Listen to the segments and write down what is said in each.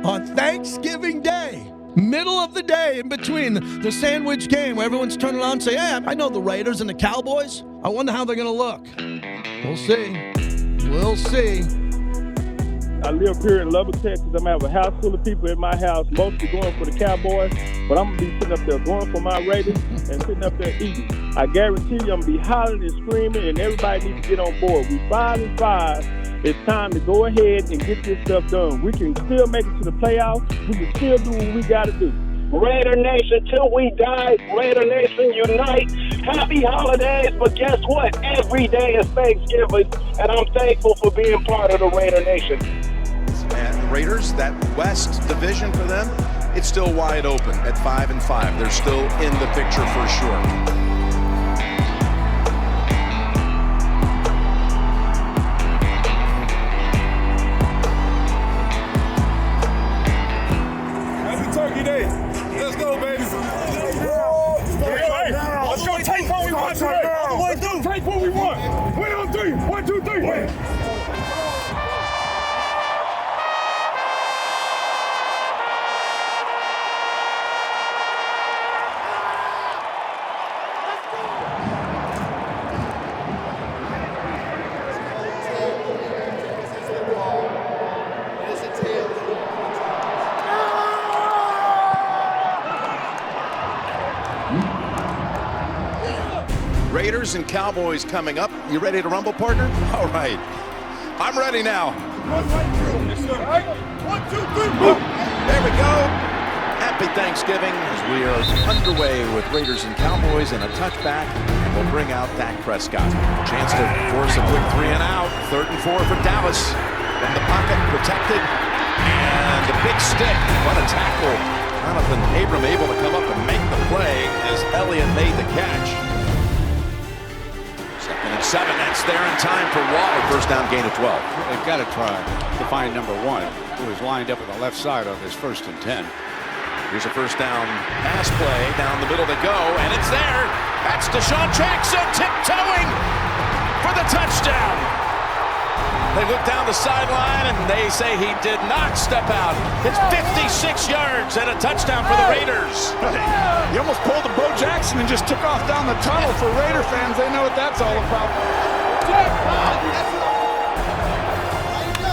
on Thanksgiving Day. Middle of the day, in between the sandwich game, where everyone's turning around and say, hey, I know the Raiders and the Cowboys. I wonder how they're going to look. We'll see. We'll see. I live here in Lubbock, Texas. I'm going to have a house full of people in my house, mostly going for the Cowboys, but I'm going to be sitting up there going for my Raiders and sitting up there eating. I guarantee you I'm going to be hollering and screaming, and everybody needs to get on board. We 5-5. It's time to go ahead and get this stuff done. We can still make it to the playoffs. We can still do what we got to do. Raider Nation, till we die, Raider Nation, unite. Happy holidays, but guess what? Every day is Thanksgiving, and I'm thankful for being part of the Raider Nation. And the Raiders, that West division for them, it's still wide open at 5-5. They're still in the picture for sure. Let's go, baby. Hey, let's go take what we want today. Take what we want. Win on three. 1, 2, 3. Win. Raiders and Cowboys coming up. You ready to rumble, partner? All right. I'm ready now. 1, 2, 3. There we go. Happy Thanksgiving as we are underway with Raiders and Cowboys and a touchback. And we'll bring out Dak Prescott. Chance to force a quick 3 and out. 3rd and 4 for Dallas. From the pocket, protected. And the big stick. What a tackle. Jonathan Abram able to come up and make the play as Elliott made the catch. 2nd and 7. That's there in time for Waller. First down, gain of 12. They've got to try to find number 1, who is lined up on the left side on this 1st and 10. Here's a first down pass play. Down the middle they go, and it's there. That's Deshaun Jackson tiptoeing for the touchdown. They look down the sideline, and they say he did not step out. It's 56 yards and a touchdown for the Raiders. He almost pulled a Bo Jackson and just took off down the tunnel. For Raider fans, they know what that's all about.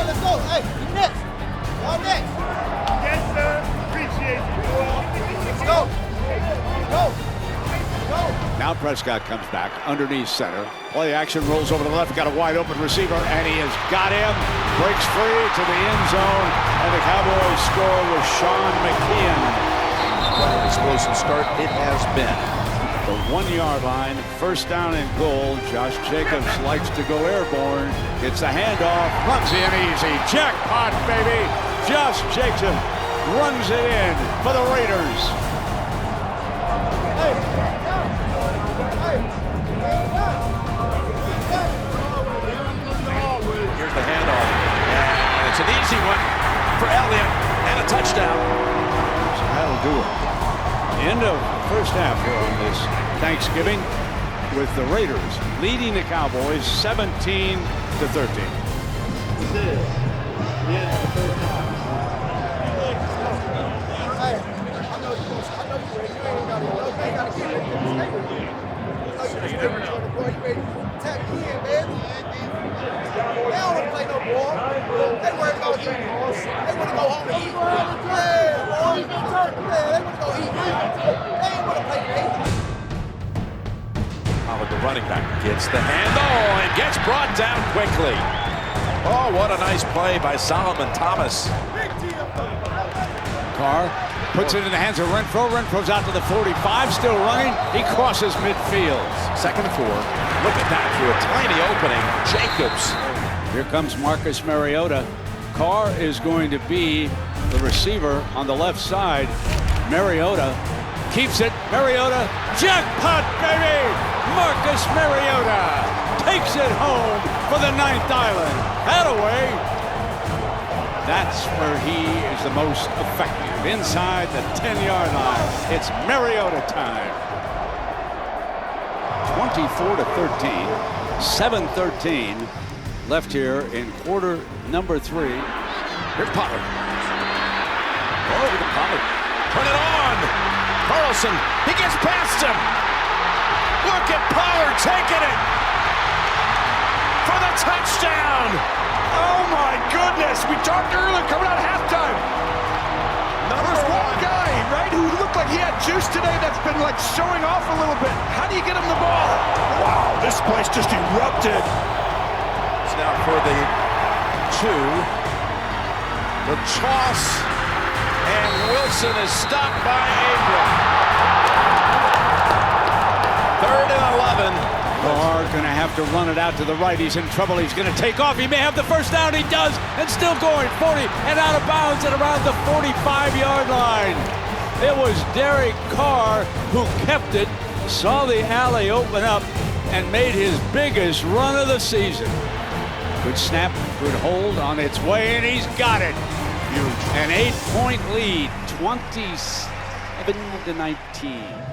Let's go. Hey, you next. Y'all next. Yes, sir. Appreciate you. Let's go. Go. Now Prescott comes back underneath center. Play action, rolls over to the left, got a wide open receiver, and he has got him. Breaks free to the end zone, and the Cowboys score with Sean McKeon. What an explosive start it has been. The 1-yard line, first down and goal. Josh Jacobs likes to go airborne. Gets the handoff, runs in easy. Jackpot, baby! Josh Jacobs runs it in for the Raiders. Here's the handoff, and it's an easy one for Elliott, and a touchdown. So that'll do it. End of first half here on this Thanksgiving with the Raiders leading the Cowboys 17-13. The running back gets the handle and gets brought down quickly. Oh, what a nice play by Solomon Thomas. Carr puts it in the hands of Renfro. Renfro's out to the 45, still running. He crosses midfield. 2nd and 4. Look at that through a tiny opening. Jacobs. Here comes Marcus Mariota. Carr is going to be the receiver on the left side. Mariota keeps it. Mariota, jackpot, baby! Marcus Mariota takes it home for the 9th island. Attaway. That's where he is the most effective. Inside the 10-yard line. It's Mariota time. 24-13. 7-13 left here in quarter number 3. Here's Pollard. Oh, the Pollard. Turn it on. Carlson, he gets past him. Look at Pollard taking it for the touchdown. Oh my goodness! We talked earlier coming out of halftime. There's one guy, right, who looked like he had juice today that's been like showing off a little bit. How do you get him the ball? Wow, this place just erupted. It's now for the 2. The toss, and Wilson is stopped by Abram. 3rd and 11. Carr going to have to run it out to the right. He's in trouble. He's going to take off. He may have the first down. He does. And still going. 40 and out of bounds at around the 45-yard line. It was Derek Carr who kept it, saw the alley open up, and made his biggest run of the season. Good snap, good hold on its way, and he's got it. Huge. An 8-point lead, 27-19.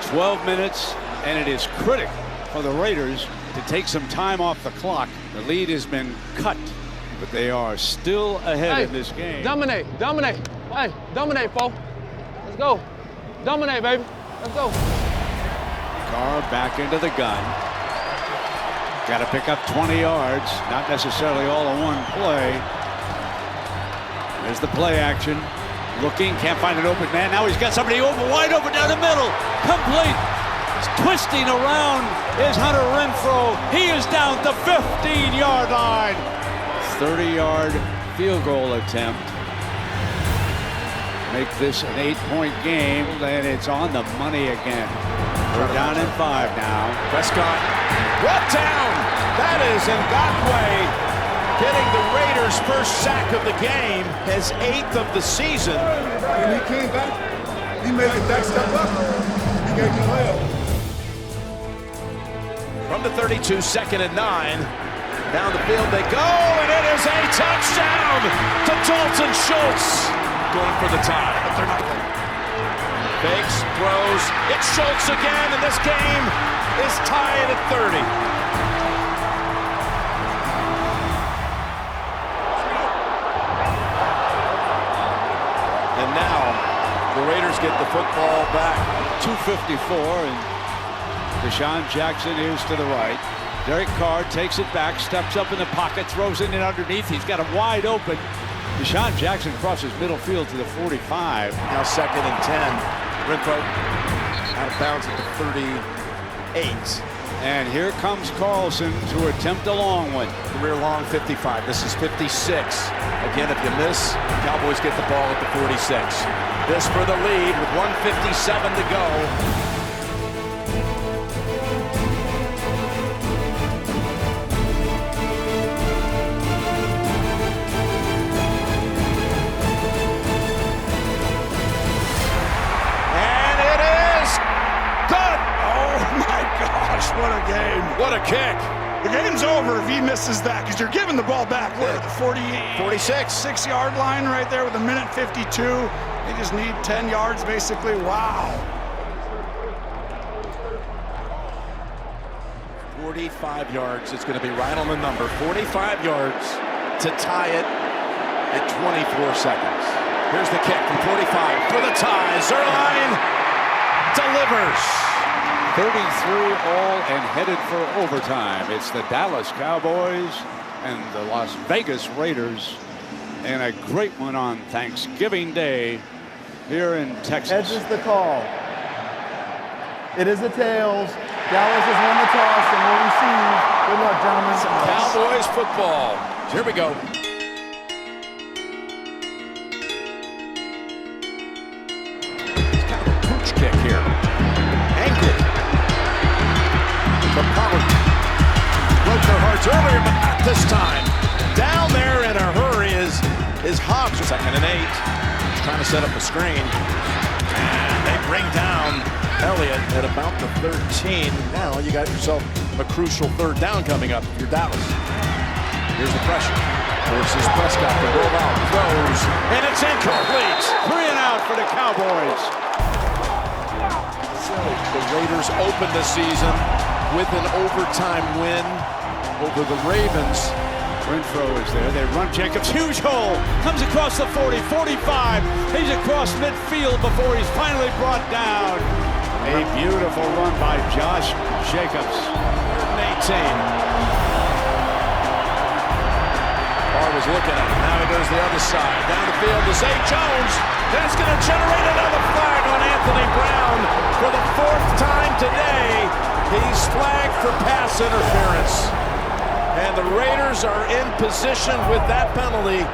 12 minutes, and it is critical for the Raiders to take some time off the clock. The lead has been cut, but they are still ahead in this game. Dominate. Hey, dominate, folks. Let's go. Dominate, baby. Let's go. Carr back into the gun. Got to pick up 20 yards, not necessarily all in one play. There's the play action. Looking, can't find an open man. Now he's got somebody wide open down the middle. Complete. Twisting around is Hunter Renfrow. He is down the 15-yard line. 30-yard field goal attempt. Make this an 8-point game, and it's on the money again. We're down in 5 now. Prescott brought down. That is Ngakoue. Getting the Raiders' first sack of the game, his 8th of the season. When he came back, he made the next step up. He gave me layup. From the 32, 2nd and 9. Down the field they go, and it is a touchdown to Dalton Schultz. Going for the tie, but they're not going. Fakes, throws, it's Schultz again, and this game is tied at 30. And now the Raiders get the football back. 2:54, and Deshaun Jackson is to the right. Derek Carr takes it back, steps up in the pocket, throws it in underneath. He's got him wide open. Deshaun Jackson crosses middle field to the 45. Now 2nd and 10. Renfrow out of bounds at the 38. And here comes Carlson to attempt a long one. Career long 55. This is 56. Again, if you miss, Cowboys get the ball at the 46. This for the lead with 1:57 to go. What a game. What a kick. The game's over if he misses that, because you're giving the ball back. We're at the 46. 6-yard line right there with 1:52. They just need 10 yards, basically. Wow. 45 yards. It's going to be right on the number. 45 yards to tie it at 24 seconds. Here's the kick from 45 for the tie. Zerline delivers. 33 all and headed for overtime. It's the Dallas Cowboys and the Las Vegas Raiders, and a great one on Thanksgiving Day here in Texas. Edge is the call. It is the tails. Dallas has won the toss and will receive. Good luck, gentlemen. Cowboys football. Here we go. It's kind of a pooch kick here. Angled. From Pollard. Broke their hearts earlier, but not this time. Down there in a hurry is Hobbs. 2nd and 8. He's trying to set up a screen. And they bring down Elliott at about the 13. Now you got yourself a crucial 3rd down coming up if you're Dallas. Here's the pressure. Forces Prescott to roll out. Throws. And it's incomplete. 3 and out for the Cowboys. The Raiders opened the season with an overtime win over the Ravens. Renfro is there. They run Jacobs. Huge hole. Comes across the 40, 45. He's across midfield before he's finally brought down. A beautiful run by Josh Jacobs. 18. Barr was looking at him. Now he goes the other side. Down the field to Zay Jones. That's going to generate another flag on Anthony Brown for the 4th time today. He's flagged for pass interference. And the Raiders are in position with that penalty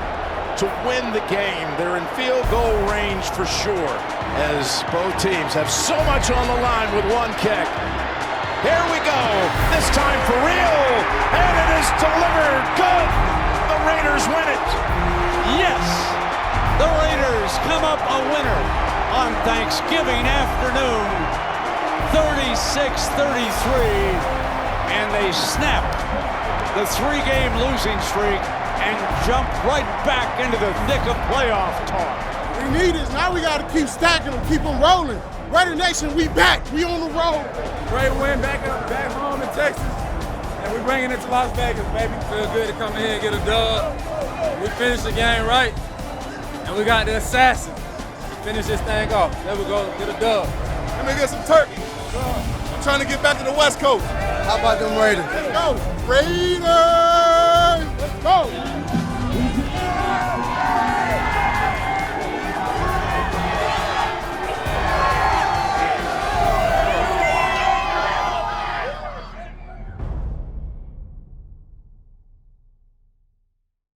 to win the game. They're in field goal range for sure, as both teams have so much on the line with one kick. Here we go, this time for real, and it is delivered. Good. The Raiders win it. Yes, the Raiders come up a winner on Thanksgiving afternoon, 36-33, and they snap the 3-game losing streak and jump right back into the thick of playoff talk. We need this. Now we got to keep stacking them, keep them rolling. Raider Nation, we back. We on the road. Great win back home in Texas. And we're bringing it to Las Vegas, baby. Feel good to come in here and get a dub. We finished the game right. And we got the assassin. Finish this thing off. There we go. Get a dub. Let me get some turkey. I'm trying to get back to the West Coast. How about them Raiders? Let's go. Raiders! Let's go.